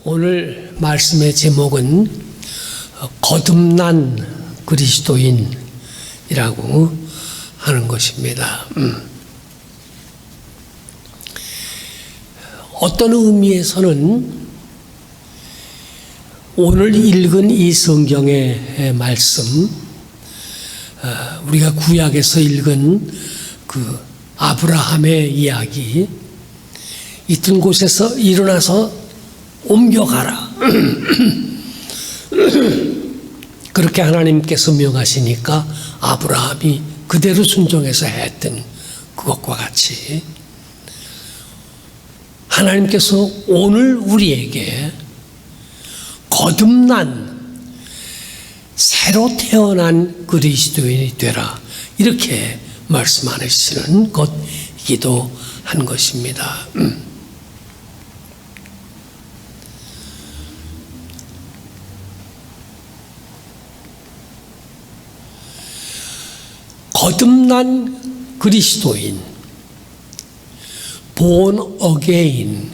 오늘 말씀의 제목은 거듭난 그리스도인이라고 하는 것입니다. 어떤 의미에서는 오늘 읽은 이 성경의 말씀, 우리가 구약에서 읽은 그 아브라함의 이야기, 있던 곳에서 일어나서 옮겨가라. 그렇게 하나님께서 명하시니까 아브라함이 그대로 순종해서 했던 그것과 같이 하나님께서 오늘 우리에게 거듭난 새로 태어난 그리스도인이 되라, 이렇게 말씀하시는 것이기도 한 것입니다. 거듭난 그리스도인, born again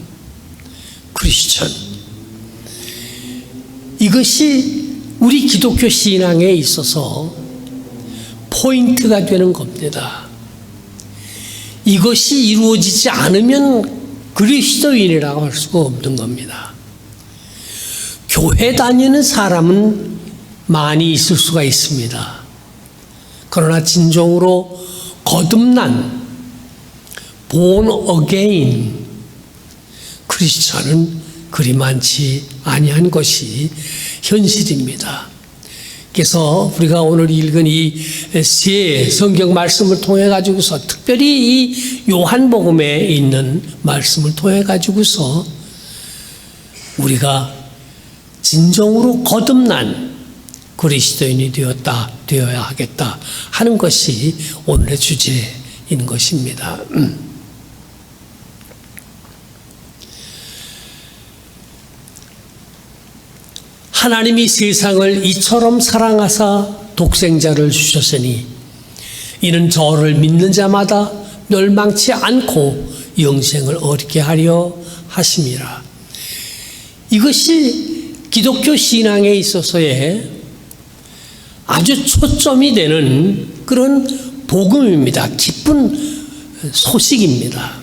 Christian, 이것이 우리 기독교 신앙에 있어서 포인트가 되는 겁니다. 이것이 이루어지지 않으면 그리스도인이라고 할 수가 없는 겁니다. 교회 다니는 사람은 많이 있을 수가 있습니다. 그러나 진정으로 거듭난 born again 크리스천은 그리 많지 아니한 것이 현실입니다. 그래서 우리가 오늘 읽은 이 세 성경 말씀을 통해 가지고서, 특별히 이 요한복음에 있는 말씀을 통해 가지고서 우리가 진정으로 거듭난 그리스도인이 되어야 하겠다 하는 것이 오늘의 주제인 것입니다. 하나님이 세상을 이처럼 사랑하사 독생자를 주셨으니 이는 저를 믿는 자마다 멸망치 않고 영생을 얻게 하려 하심이라. 이것이 기독교 신앙에 있어서의 아주 초점이 되는 그런 복음입니다. 기쁜 소식입니다.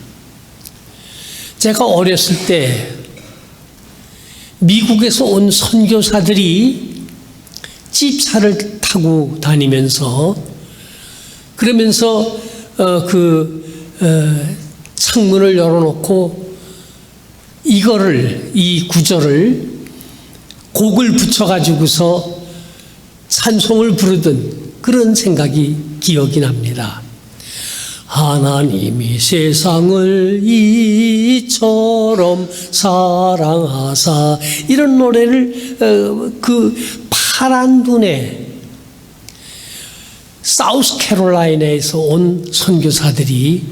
제가 어렸을 때 미국에서 온 선교사들이 집차를 타고 다니면서, 그러면서 창문을 열어놓고 이 구절을 곡을 붙여가지고서 찬송을 부르던 그런 생각이 기억이 납니다. 하나님이 세상을 이처럼 사랑하사, 이런 노래를 그 파란 눈에 사우스캐롤라이나에서 온 선교사들이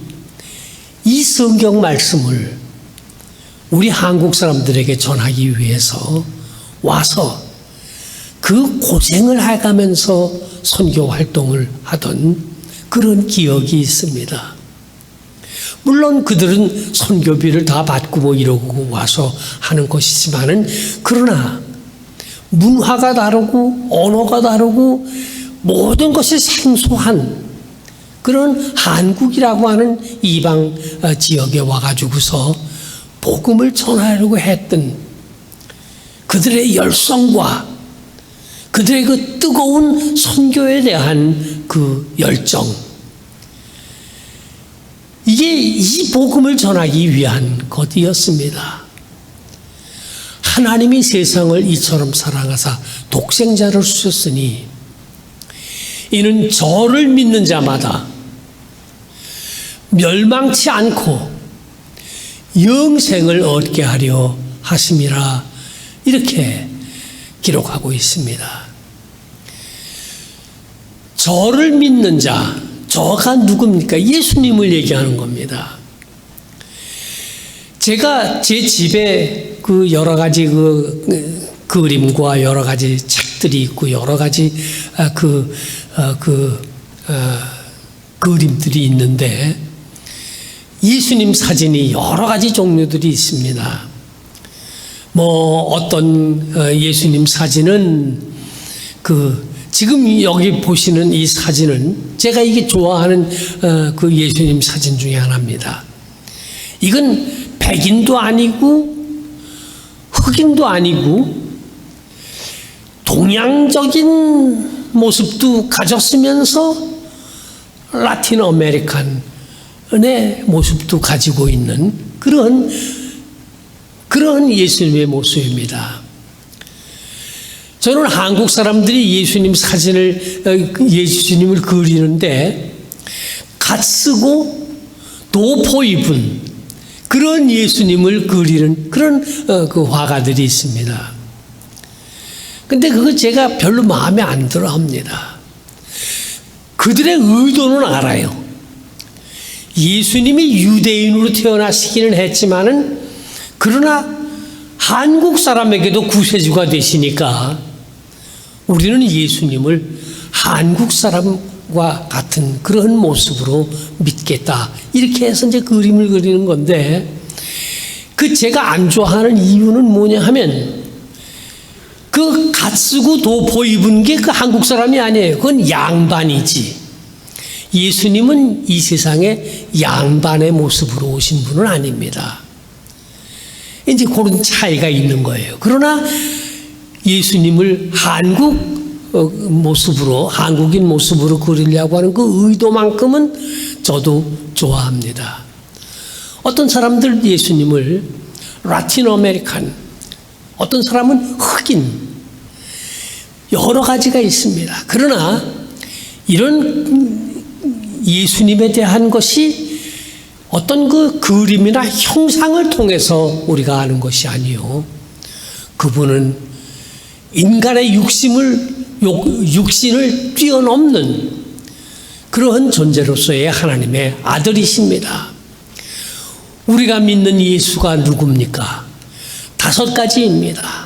이 성경 말씀을 우리 한국 사람들에게 전하기 위해서 와서 그 고생을 해가면서 선교 활동을 하던 그런 기억이 있습니다. 물론 그들은 선교비를 다 받고 뭐 이러고 와서 하는 것이지만은, 그러나 문화가 다르고 언어가 다르고 모든 것이 생소한 그런 한국이라고 하는 이방 지역에 와가지고서 복음을 전하려고 했던 그들의 열성과 그들의 그 뜨거운 선교에 대한 그 열정, 이게 이 복음을 전하기 위한 것이었습니다. 하나님이 세상을 이처럼 사랑하사 독생자를 주셨으니 이는 저를 믿는 자마다 멸망치 않고 영생을 얻게 하려 하심이라, 이렇게 기록하고 있습니다. 저를 믿는 자, 저가 누굽니까? 예수님을 얘기하는 겁니다. 제가 제 집에 그 여러 가지 그림과 여러 가지 책들이 있고 여러 가지 그림들이 있는데, 예수님 사진이 여러 가지 종류들이 있습니다. 어떤 예수님 사진은 지금 여기 보시는 이 사진은 제가 이게 좋아하는 그 예수님 사진 중에 하나입니다. 이건 백인도 아니고 흑인도 아니고 동양적인 모습도 가졌으면서 라틴 아메리칸의 모습도 가지고 있는 그런 예수님의 모습입니다. 저는 한국 사람들이 예수님을 그리는데 갓 쓰고 도포 입은 그런 예수님을 그리는 그런 그 화가들이 있습니다. 근데 그거 제가 별로 마음에 안 들어 합니다. 그들의 의도는 알아요. 예수님이 유대인으로 태어나시기는 했지만은 그러나 한국 사람에게도 구세주가 되시니까 우리는 예수님을 한국 사람과 같은 그런 모습으로 믿겠다. 이렇게 해서 이제 그림을 그리는 건데 제가 안 좋아하는 이유는 뭐냐 하면 갓 쓰고 도포 입은 게 한국 사람이 아니에요. 그건 양반이지. 예수님은 이 세상에 양반의 모습으로 오신 분은 아닙니다. 이제 그런 차이가 있는 거예요. 그러나 예수님을 한국인 모습으로 그리려고 하는 그 의도만큼은 저도 좋아합니다. 어떤 사람들 예수님을 라틴 아메리칸, 어떤 사람은 흑인, 여러 가지가 있습니다. 그러나 이런 예수님에 대한 것이 어떤 그 그림이나 형상을 통해서 우리가 아는 것이 아니요. 그분은 인간의 육신을 뛰어넘는 그러한 존재로서의 하나님의 아들이십니다. 우리가 믿는 예수가 누굽니까? 5가지입니다.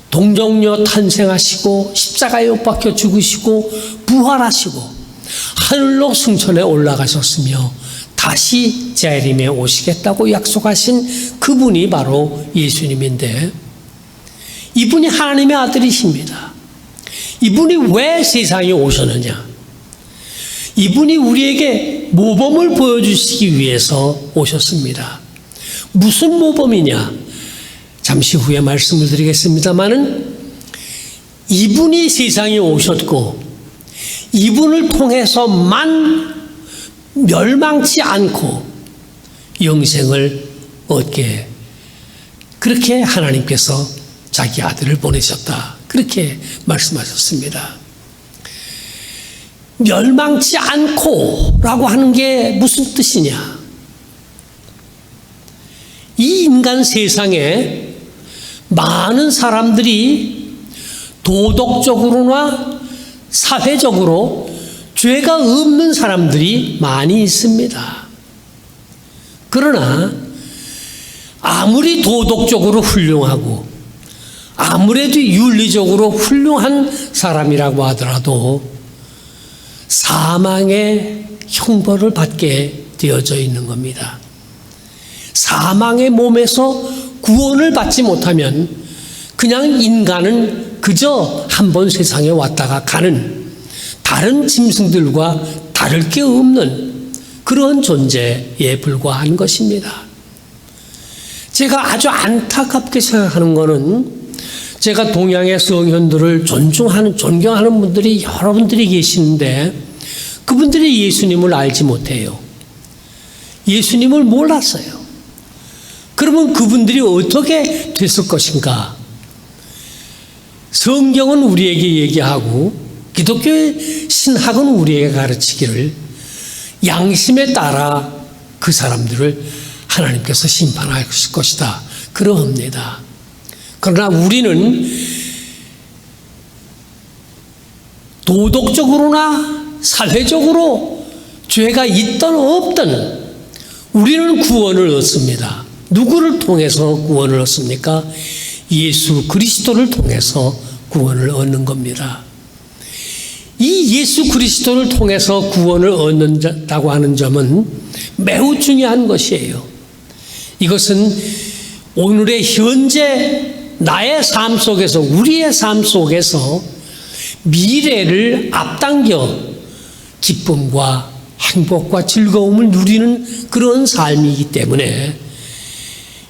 동정녀 탄생하시고 십자가에 못 박혀 죽으시고 부활하시고 하늘로 승천해 올라가셨으며 다시 재림에 오시겠다고 약속하신 그분이 바로 예수님인데 이분이 하나님의 아들이십니다. 이분이 왜 세상에 오셨느냐? 이분이 우리에게 모범을 보여주시기 위해서 오셨습니다. 무슨 모범이냐? 잠시 후에 말씀을 드리겠습니다마는 이분이 세상에 오셨고 이분을 통해서만 멸망치 않고 영생을 얻게 그렇게 하나님께서 자기 아들을 보내셨다. 그렇게 말씀하셨습니다. 멸망치 않고 라고 하는 게 무슨 뜻이냐? 이 인간 세상에 많은 사람들이 도덕적으로나 사회적으로 죄가 없는 사람들이 많이 있습니다. 그러나 아무리 도덕적으로 훌륭하고 아무래도 윤리적으로 훌륭한 사람이라고 하더라도 사망의 형벌을 받게 되어져 있는 겁니다. 사망의 몸에서 구원을 받지 못하면 그냥 인간은 그저 한번 세상에 왔다가 가는 다른 짐승들과 다를 게 없는 그런 존재에 불과한 것입니다. 제가 아주 안타깝게 생각하는 것은 제가 동양의 성현들을 존경하는 분들이 여러분들이 계시는데 그분들이 예수님을 알지 못해요. 예수님을 몰랐어요. 그러면 그분들이 어떻게 됐을 것인가? 성경은 우리에게 얘기하고 기독교의 신학은 우리에게 가르치기를 양심에 따라 그 사람들을 하나님께서 심판하실 것이다. 그러합니다. 그러나 우리는 도덕적으로나 사회적으로 죄가 있든 없든 우리는 구원을 얻습니다. 누구를 통해서 구원을 얻습니까? 예수 그리스도를 통해서 구원을 얻는 겁니다. 이 예수 그리스도를 통해서 구원을 얻는다고 하는 점은 매우 중요한 것이에요. 이것은 오늘의 현재 나의 삶 속에서, 우리의 삶 속에서 미래를 앞당겨 기쁨과 행복과 즐거움을 누리는 그런 삶이기 때문에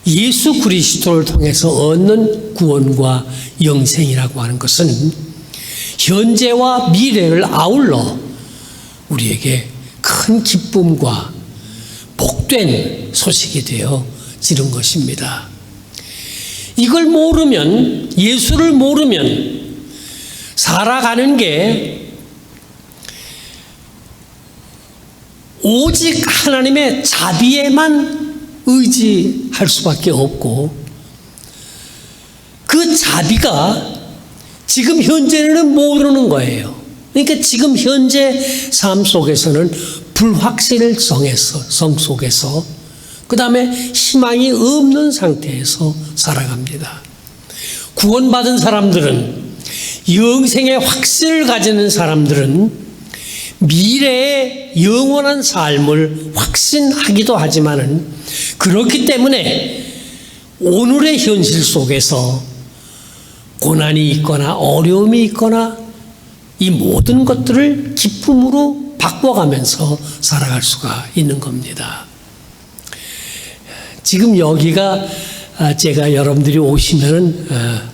예수 그리스도를 통해서 얻는 구원과 영생이라고 하는 것은 현재와 미래를 아울러 우리에게 큰 기쁨과 복된 소식이 되어지는 것입니다. 이걸 모르면, 예수를 모르면 살아가는 게 오직 하나님의 자비에만 의지할 수밖에 없고, 그 자비가 지금 현재는 모르는 거예요. 그러니까 지금 현재 삶 속에서는 불확실성 속에서, 그 다음에 희망이 없는 상태에서 살아갑니다. 구원받은 사람들은, 영생의 확신을 가지는 사람들은 미래의 영원한 삶을 확신하기도 하지만은, 그렇기 때문에 오늘의 현실 속에서 고난이 있거나 어려움이 있거나 이 모든 것들을 기쁨으로 바꿔가면서 살아갈 수가 있는 겁니다. 지금 여기가 제가 여러분들이 오시면은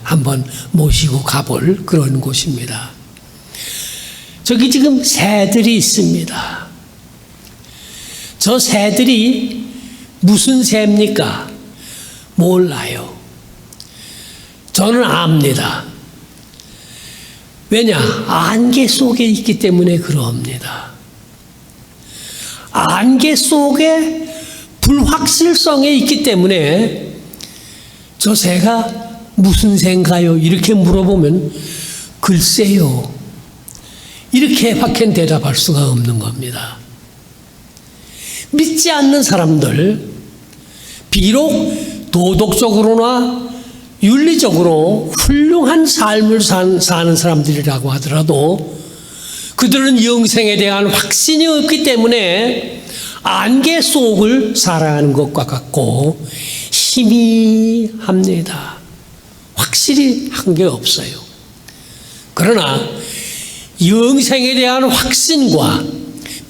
한번 모시고 가볼 그런 곳입니다. 저기 지금 새들이 있습니다. 저 새들이 무슨 새입니까? 몰라요. 저는 압니다. 왜냐? 안개 속에 있기 때문에 그럽니다. 안개 속에 불확실성에 있기 때문에 저 새가 무슨 새인가요? 이렇게 물어보면 글쎄요. 이렇게밖에 대답할 수가 없는 겁니다. 믿지 않는 사람들, 비록 도덕적으로나 윤리적으로 훌륭한 삶을 사는 사람들이라고 하더라도 그들은 영생에 대한 확신이 없기 때문에 안개 속을 살아가는 것과 같고 희미합니다. 확실히 한 게 없어요. 그러나 영생에 대한 확신과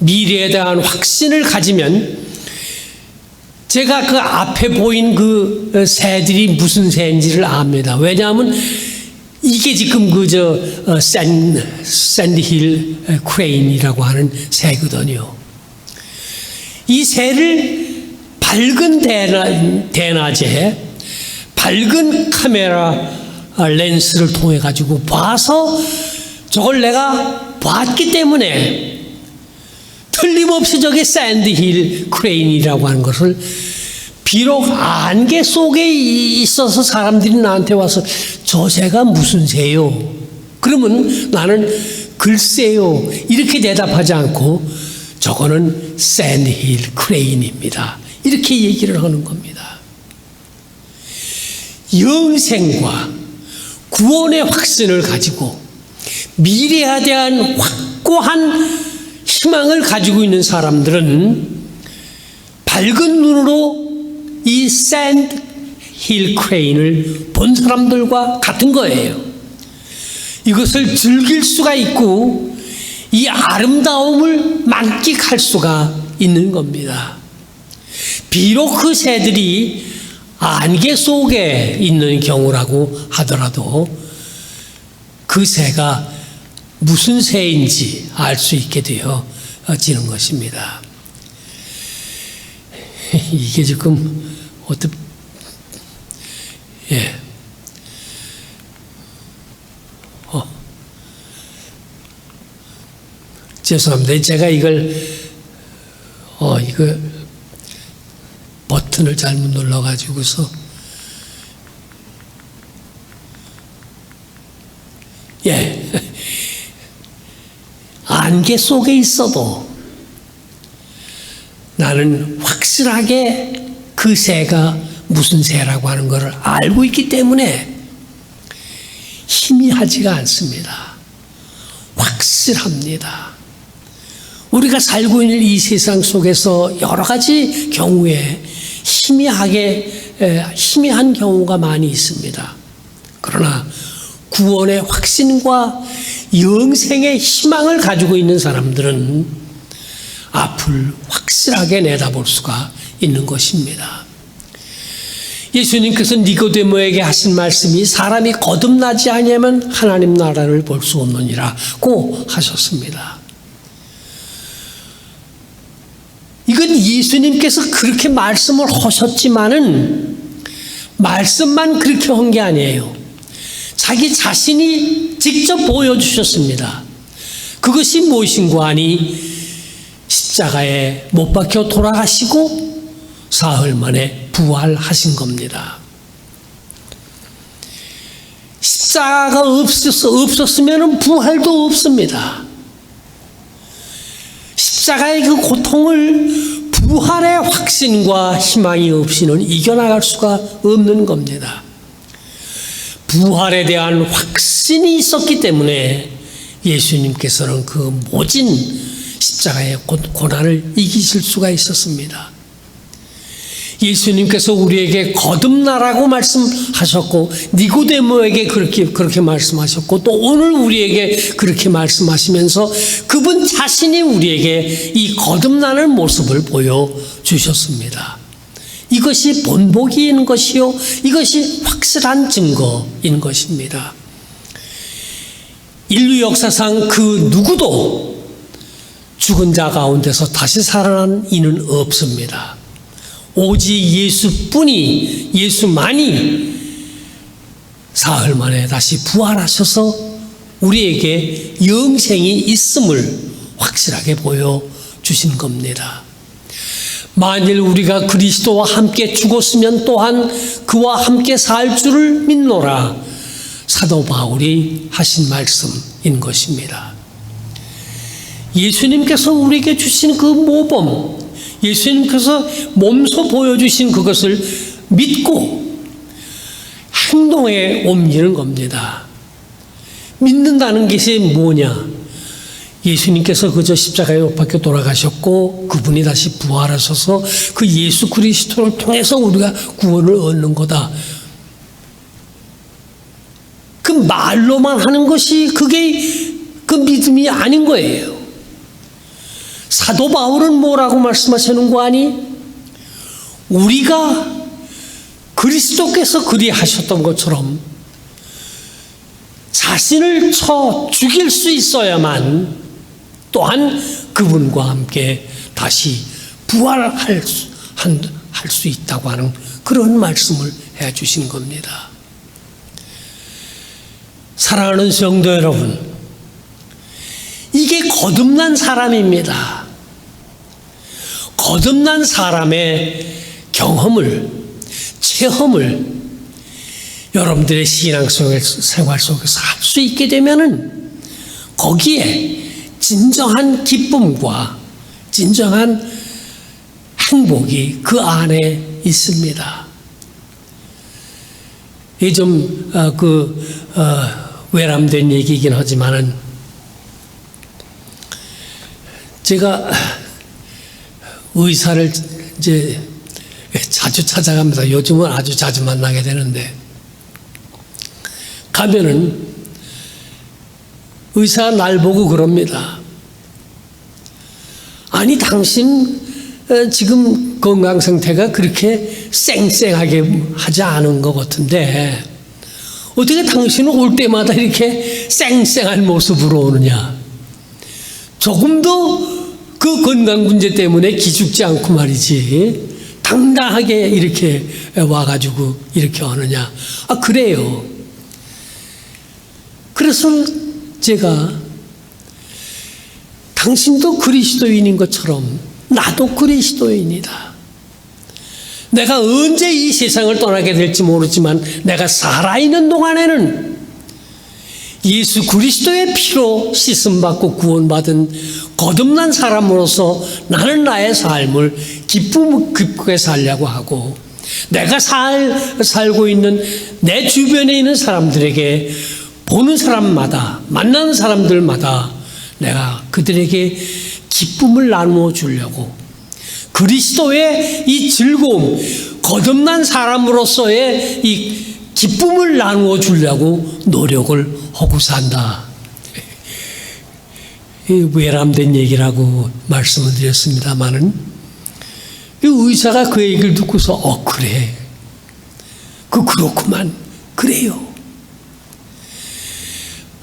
미래에 대한 확신을 가지면 제가 그 앞에 보인 그 새들이 무슨 새인지를 압니다. 왜냐하면 이게 지금 샌드힐 크레인이라고 하는 새거든요. 이 새를 밝은 대낮에 밝은 카메라 렌스를 통해 가지고 봐서 저걸 내가 봤기 때문에 틀림없이 저게 샌드힐 크레인이라고 하는 것을, 비록 안개 속에 있어서 사람들이 나한테 와서 저 새가 무슨 새요? 그러면 나는 글쎄요 이렇게 대답하지 않고 저거는 샌드힐 크레인입니다. 이렇게 얘기를 하는 겁니다. 영생과 구원의 확신을 가지고 미래에 대한 확고한 희망을 가지고 있는 사람들은 밝은 눈으로 이 샌드힐 크레인을 본 사람들과 같은 거예요. 이것을 즐길 수가 있고 이 아름다움을 만끽할 수가 있는 겁니다. 비록 그 새들이 안개 속에 있는 경우라고 하더라도 그 새가 무슨 새인지 알 수 있게 되어지는 것입니다. 이게 지금 죄송합니다. 제가 이거 버튼을 잘못 눌러가지고서 안개 속에 있어도 나는 확실하게 그 새가 무슨 새라고 하는 것을 알고 있기 때문에 희미하지가 않습니다. 확실합니다. 우리가 살고 있는 이 세상 속에서 여러 가지 경우에 희미한 경우가 많이 있습니다. 그러나 구원의 확신과 영생의 희망을 가지고 있는 사람들은 앞을 확실하게 내다볼 수가 있는 것입니다. 예수님께서 니고데모에게 하신 말씀이 사람이 거듭나지 아니하면 하나님 나라를 볼 수 없느니라고 하셨습니다. 이건 예수님께서 그렇게 말씀을 하셨지만은 말씀만 그렇게 한 게 아니에요. 자기 자신이 직접 보여주셨습니다. 그것이 무엇인고 하니 십자가에 못 박혀 돌아가시고 사흘 만에 부활하신 겁니다. 십자가가 없었으면 부활도 없습니다. 십자가의 그 고통을 부활의 확신과 희망이 없이는 이겨나갈 수가 없는 겁니다. 부활에 대한 확신이 있었기 때문에 예수님께서는 그 모진 십자가의 고난을 이기실 수가 있었습니다. 예수님께서 우리에게 거듭나라고 말씀하셨고 니고데모에게 그렇게 말씀하셨고 또 오늘 우리에게 그렇게 말씀하시면서 그분 자신이 우리에게 이 거듭나는 모습을 보여주셨습니다. 이것이 본보기인 것이요 이것이 확실한 증거인 것입니다. 인류 역사상 그 누구도 죽은 자 가운데서 다시 살아난 이는 없습니다. 오직 예수만이 사흘 만에 다시 부활하셔서 우리에게 영생이 있음을 확실하게 보여주신 겁니다. 만일 우리가 그리스도와 함께 죽었으면 또한 그와 함께 살 줄을 믿노라. 사도 바울이 하신 말씀인 것입니다. 예수님께서 우리에게 주신 그 모범, 예수님께서 몸소 보여주신 그것을 믿고 행동에 옮기는 겁니다. 믿는다는 것이 뭐냐? 예수님께서 그저 십자가에 못 박혀 돌아가셨고 그분이 다시 부활하셔서 그 예수 그리스도를 통해서 우리가 구원을 얻는 거다. 그 말로만 하는 것이 그게 그 믿음이 아닌 거예요. 사도 바울은 뭐라고 말씀하시는 거 아니? 우리가 그리스도께서 그리하셨던 것처럼 자신을 쳐 죽일 수 있어야만 또한 그분과 함께 다시 부활할 수 있다고 하는 그런 말씀을 해주신 겁니다. 사랑하는 성도 여러분, 이게 거듭난 사람입니다. 거듭난 사람의 경험을, 체험을 여러분들의 신앙생활 속에서 할 수 있게 되면은 거기에 진정한 기쁨과 진정한 행복이 그 안에 있습니다. 이게 좀 외람된 얘기이긴 하지만은 제가 의사를 이제 자주 찾아갑니다. 요즘은 아주 자주 만나게 되는데 가면은 의사가 날 보고 그럽니다. 아니 당신 지금 건강 상태가 그렇게 쌩쌩하게 하지 않은 것 같은데 어떻게 당신은 올 때마다 이렇게 쌩쌩한 모습으로 오느냐. 조금도 그 건강 문제 때문에 기죽지 않고 말이지 당당하게 이렇게 와가지고 이렇게 하느냐. 아 그래요. 그래서 제가 당신도 그리스도인인 것처럼 나도 그리스도인이다. 내가 언제 이 세상을 떠나게 될지 모르지만 내가 살아있는 동안에는 예수 그리스도의 피로 씻음받고 구원받은 거듭난 사람으로서 나는 나의 삶을 기쁘게 살려고 하고 내가 살고 있는 내 주변에 있는 사람들에게 보는 사람마다 만나는 사람들마다 내가 그들에게 기쁨을 나누어 주려고 그리스도의 이 즐거움, 거듭난 사람으로서의 이 기쁨을 나누어 주려고 노력을 하고 산다. 외람된 얘기라고 말씀을 드렸습니다마는 이 의사가 그 얘기를 듣고서 그래. 그렇구만. 그래요.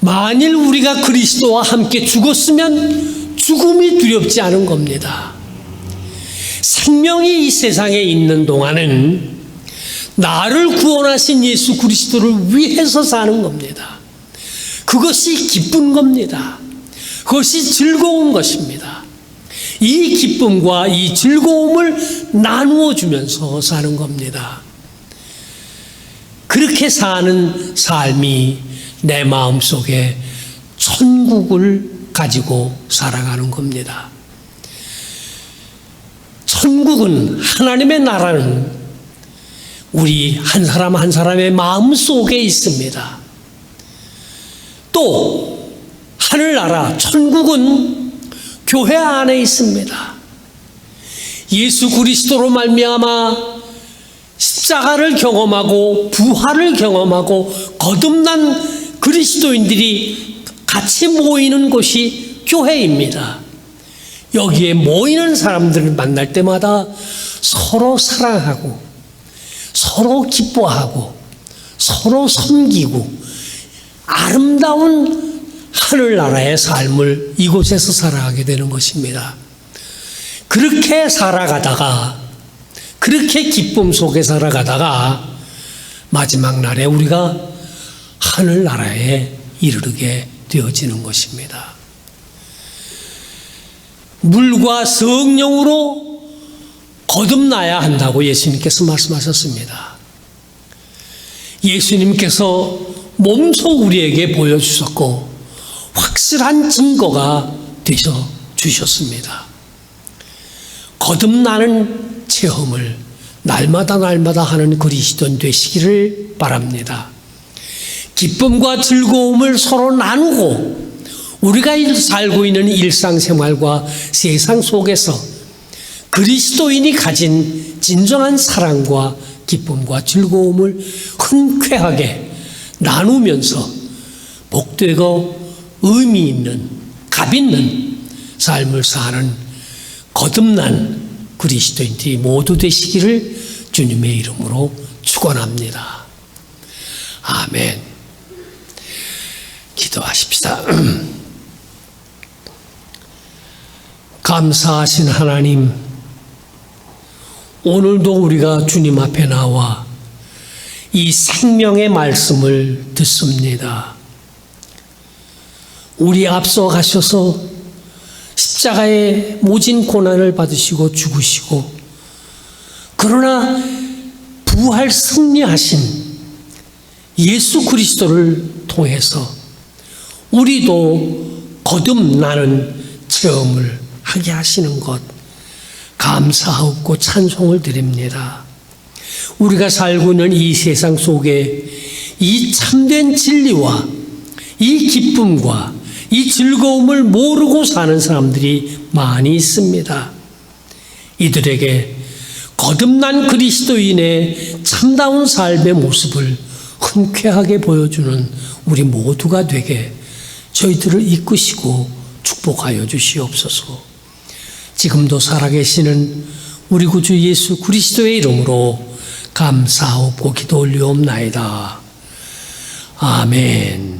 만일 우리가 그리스도와 함께 죽었으면 죽음이 두렵지 않은 겁니다. 생명이 이 세상에 있는 동안은 나를 구원하신 예수 그리스도를 위해서 사는 겁니다. 그것이 기쁜 겁니다. 그것이 즐거운 것입니다. 이 기쁨과 이 즐거움을 나누어 주면서 사는 겁니다. 그렇게 사는 삶이 내 마음속에 천국을 가지고 살아가는 겁니다. 천국은, 하나님의 나라는 우리 한 사람 한 사람의 마음속에 있습니다. 또 하늘나라, 천국은 교회 안에 있습니다. 예수 그리스도로 말미암아 십자가를 경험하고 부활을 경험하고 거듭난 그리스도인들이 같이 모이는 곳이 교회입니다. 여기에 모이는 사람들을 만날 때마다 서로 사랑하고 서로 기뻐하고 서로 섬기고 아름다운 하늘나라의 삶을 이곳에서 살아가게 되는 것입니다. 그렇게 살아가다가, 그렇게 기쁨 속에 살아가다가 마지막 날에 우리가 하늘나라에 이르게 되어지는 것입니다. 물과 성령으로 거듭나야 한다고 예수님께서 말씀하셨습니다. 예수님께서 몸소 우리에게 보여주셨고 확실한 증거가 되셔 주셨습니다. 거듭나는 체험을 날마다 하는 그리스도인 되시기를 바랍니다. 기쁨과 즐거움을 서로 나누고 우리가 살고 있는 일상생활과 세상 속에서 그리스도인이 가진 진정한 사랑과 기쁨과 즐거움을 흔쾌하게 나누면서 복되고 의미 있는, 값 있는 삶을 사는 거듭난 그리스도인들이 모두 되시기를 주님의 이름으로 축원합니다. 아멘. 기도하십시다. 감사하신 하나님, 오늘도 우리가 주님 앞에 나와 이 생명의 말씀을 듣습니다. 우리 앞서 가셔서 십자가의 모진 고난을 받으시고 죽으시고, 그러나 부활 승리하신 예수 그리스도를 통해서 우리도 거듭나는 체험을 하게 하시는 것 감사하고 찬송을 드립니다. 우리가 살고 있는 이 세상 속에 이 참된 진리와 이 기쁨과 이 즐거움을 모르고 사는 사람들이 많이 있습니다. 이들에게 거듭난 그리스도인의 참다운 삶의 모습을 흔쾌하게 보여주는 우리 모두가 되게 저희들을 이끄시고 축복하여 주시옵소서. 지금도 살아계시는 우리 구주 예수 그리스도의 이름으로 감사하고 기도 올리옵나이다. 아멘.